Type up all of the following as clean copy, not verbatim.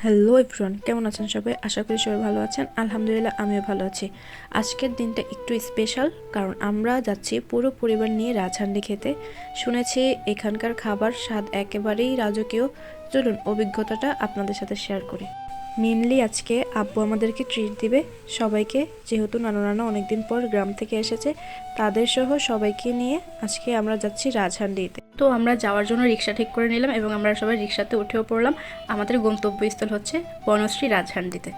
Hello everyone, কেমন আছেন সবাই? আশা করি সবাই ভালো আছেন। আলহামদুলিল্লাহ আমিও ভালো আছি। আজকের দিনটা একটু স্পেশাল, কারণ আমরা যাচ্ছি পুরো পরিবার নিয়ে রাজহান্ডি খেতে। শুনেছি এখানকার খাবার স্বাদ একেবারেই রাজকীয়। চলুন অভিজ্ঞতাটা আপনাদের সাথে শেয়ার করি। মেনলি আজকে আব্বু আমাদেরকে ট্রিট দিবে সবাইকে, যেহেতু নানু নানা অনেকদিন পর গ্রাম থেকে এসেছে, তাদের সহ সবাইকে নিয়ে আজকে আমরা যাচ্ছি রাজহান্ডিতে। তো আমরা যাওয়ার জন্য রিক্সা ঠিক করে নিলাম এবং আমরা সবাই রিক্সাতে উঠেও পড়লাম। আমাদের গন্তব্যস্থল হচ্ছে বনশ্রী রাজহান্ডিতে।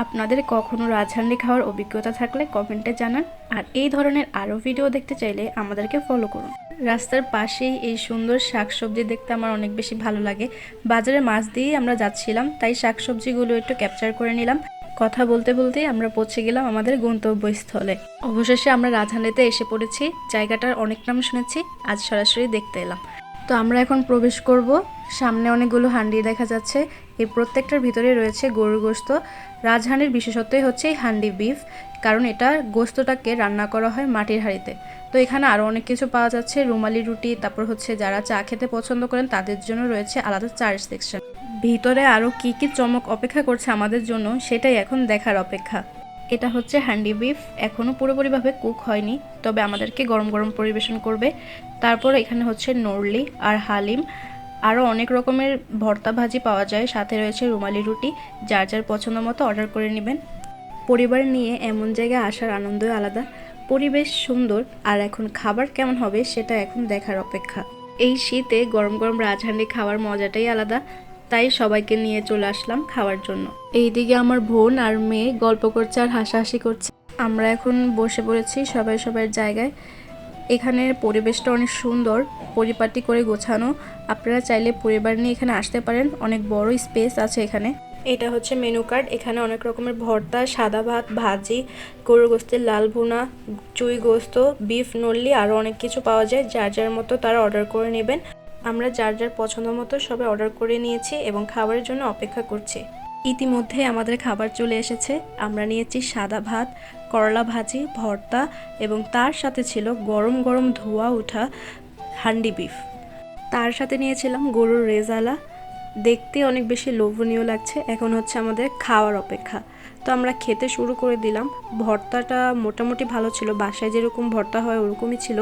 আপনাদের কখনো রাজহান্ডি খাওয়ার অভিজ্ঞতা থাকলে কমেন্টে জানান, আর এই ধরনের আরও ভিডিও দেখতে চাইলে আমাদেরকে ফলো করুন। রাস্তার পাশেই এই সুন্দর শাকসবজি দেখতে আমার অনেক বেশি ভালো লাগে। বাজারের মাছ দিয়েই আমরা যাচ্ছিলাম, তাই শাকসবজিগুলো একটু ক্যাপচার করে নিলাম। কথা বলতে বলতেই আমরা পৌঁছে গেলাম আমাদের গন্তব্যস্থলে। অবশেষে আমরা রাজহান্ডিতে এসে পড়েছি। জায়গাটার অনেক নাম শুনেছি, আজ সরাসরি দেখতে এলাম। তো আমরা এখন প্রবেশ করব। সামনে অনেকগুলো হান্ডি দেখা যাচ্ছে, এই প্রত্যেকটার ভিতরে রয়েছে গরুর গোশত। রাজহান্ডির বিশেষত্বই হচ্ছে এই হান্ডি বিফ, কারণ এটা গোশতটাকে রান্না করা হয় মাটির হাঁড়িতে। তো এখানে আরও অনেক কিছু পাওয়া যাচ্ছে, রুমালি রুটি, তারপর হচ্ছে যারা চা খেতে পছন্দ করেন তাদের জন্য রয়েছে আলাদা চায়ের সেকশন। ভিতরে আরও কী কী চমক অপেক্ষা করছে আমাদের জন্য, সেটাই এখন দেখার অপেক্ষা। এটা হচ্ছে হান্ডি বিফ, এখনও পুরোপুরিভাবে কুক হয়নি, তবে আমাদেরকে গরম গরম পরিবেশন করবে। তারপর এখানে হচ্ছে নরলি আর হালিম, আরও অনেক রকমের ভর্তা ভাজি পাওয়া যায়, সাথে রয়েছে রুমালি রুটি। যার যার পছন্দ মতো অর্ডার করে নেবেন। পরিবার নিয়ে এমন জায়গায় আসার আনন্দই আলাদা। পরিবেশ সুন্দর, আর এখন খাবার কেমন হবে সেটা এখন দেখার অপেক্ষা। এই শীতে গরম গরম রাজহান্ডি খাওয়ার মজাটাই আলাদা, তাই সবাইকে নিয়ে চলে আসলাম খাওয়ার জন্য। এইদিকে আমার বোন আর মেয়ে গল্প করছে আর হাসাহাসি করছে। আমরা এখন বসে পড়েছি সবাই সবার জায়গায়। এখানের পরিবেশটা অনেক সুন্দর, পরিপাটি করে গোছানো। আপনারা চাইলে পরিবার নিয়ে এখানে আসতে পারেন, অনেক বড় স্পেস আছে এখানে। এটা হচ্ছে মেনু কার্ড, এখানে অনেক রকমের ভর্তা, সাদা ভাত, ভাজি, গরুর গোস্তের লাল ভুনা, চুই গোস্ত, বিফ নল্লি, আরও অনেক কিছু পাওয়া যায়। যার যার মতো তারা অর্ডার করে নেবেন। আমরা যার যার পছন্দ মতো সবাই অর্ডার করে নিয়েছি এবং খাবারের জন্য অপেক্ষা করছি। ইতিমধ্যে আমাদের খাবার চলে এসেছে। আমরা নিয়েছি সাদা ভাত, করলা ভাজি, ভর্তা এবং তার সাথে ছিল গরম গরম ধোয়া ওঠা হান্ডি বিফ। তার সাথে নিয়েছিলাম গরুর রেজালা। দেখতে অনেক বেশি লোভনীয় লাগছে, এখন হচ্ছে আমাদের খাওয়ার অপেক্ষা। তো আমরা খেতে শুরু করে দিলাম। ভর্তাটা মোটামুটি ভালো ছিল, বাসায় যেরকম ভর্তা হয় ওরকমই ছিল।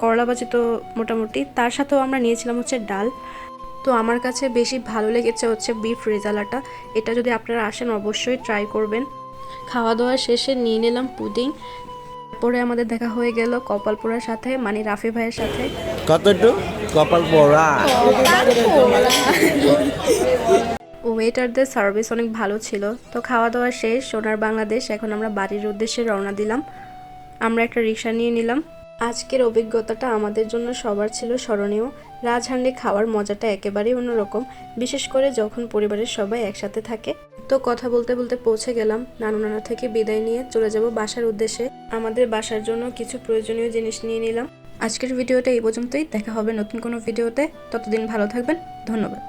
করলা ভাজি তো মোটামুটি, তার সাথেও আমরা নিয়েছিলাম হচ্ছে ডাল। তো আমার কাছে বেশি ভালো লেগেছে হচ্ছে বিফ রেজালাটা। এটা যদি আপনারা আসেন অবশ্যই ট্রাই করবেন। খাওয়া দাওয়া শেষে নিয়ে নিলাম পুডিং। পরে আমাদের দেখা হয়ে গেল কপাল পোড়ার সাথে, মানে রাফি ভাইয়ের সাথে। কতটু কপাল পোড়া। ওয়েটারদের সার্ভিস অনেক ভালো ছিল। তো খাওয়া দাওয়া শেষ, সোনার বাংলাদেশ, এখন আমরা বাড়ির উদ্দেশ্যে রওনা দিলাম। আমরা একটা রিক্সা নিয়ে নিলাম। আজকের অভিজ্ঞতাটা আমাদের জন্য সবার ছিল স্মরণীয়। রাজহান্ডি খাওয়ার মজাটা একেবারেই অন্যরকম, বিশেষ করে যখন পরিবারের সবাই একসাথে থাকে। তো কথা বলতে বলতে পৌঁছে গেলাম। নানু নানা থেকে বিদায় নিয়ে চলে যাব বাসার উদ্দেশ্যে। আমাদের বাসার জন্য কিছু প্রয়োজনীয় জিনিস নিয়ে নিলাম। আজকের ভিডিওটা এই পর্যন্তই, দেখা হবে নতুন কোনো ভিডিওতে। ততদিন ভালো থাকবেন, ধন্যবাদ।